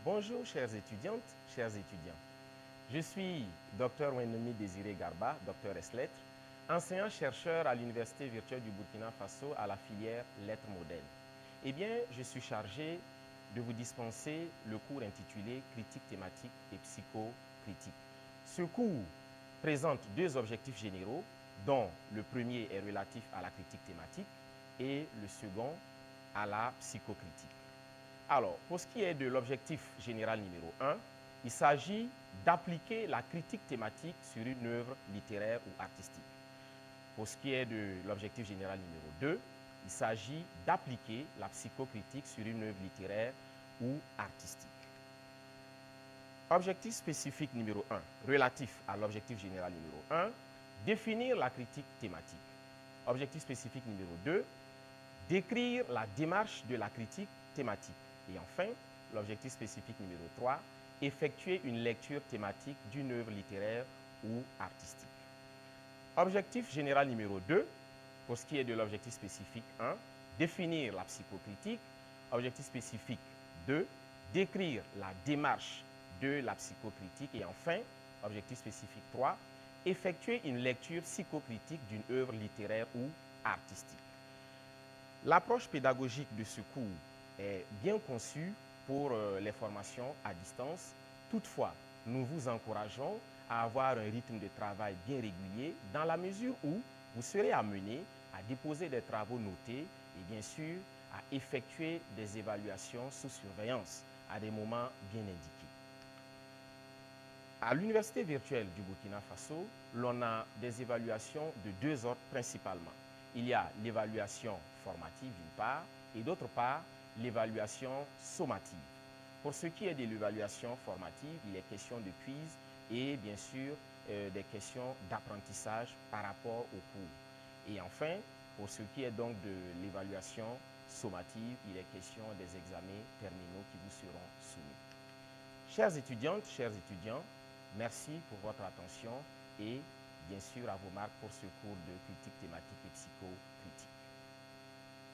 Bonjour chères étudiantes, chers étudiants. Je suis Dr Wenomi Désiré Garba, docteur ès lettres, enseignant-chercheur à l'Université virtuelle du Burkina Faso à la filière lettres modernes. Eh bien, je suis chargé de vous dispenser le cours intitulé Critique thématique et psychocritique. Ce cours présente deux objectifs généraux, dont le premier est relatif à la critique thématique et le second à la psychocritique. Alors, pour ce qui est de l'objectif général numéro 1, il s'agit d'appliquer la critique thématique sur une œuvre littéraire ou artistique. Pour ce qui est de l'objectif général numéro 2, il s'agit d'appliquer la psychocritique sur une œuvre littéraire ou artistique. Objectif spécifique numéro 1, relatif à l'objectif général numéro 1, définir la critique thématique. Objectif spécifique numéro 2, décrire la démarche de la critique thématique. Et enfin, l'objectif spécifique numéro 3, effectuer une lecture thématique d'une œuvre littéraire ou artistique. Objectif général numéro 2, pour ce qui est de l'objectif spécifique 1, définir la psychocritique. Objectif spécifique 2, décrire la démarche de la psychocritique. Et enfin, objectif spécifique 3, effectuer une lecture psychocritique d'une œuvre littéraire ou artistique. L'approche pédagogique de ce cours est bien conçue pour les formations à distance. Toutefois, nous vous encourageons à avoir un rythme de travail bien régulier dans la mesure où vous serez amené à déposer des travaux notés et bien sûr à effectuer des évaluations sous surveillance à des moments bien indiqués. À l'Université virtuelle du Burkina Faso, l'on a des évaluations de deux ordres principalement. Il y a l'évaluation formative d'une part et d'autre part l'évaluation sommative. Pour ce qui est de l'évaluation formative, il est question de quiz et bien sûr des questions d'apprentissage par rapport au cours. Et enfin, pour ce qui est donc de l'évaluation sommative, il est question des examens terminaux qui vous seront soumis. Chères étudiantes, chers étudiants, merci pour votre attention et bien sûr à vos marques pour ce cours de critique thématique et psychocritique.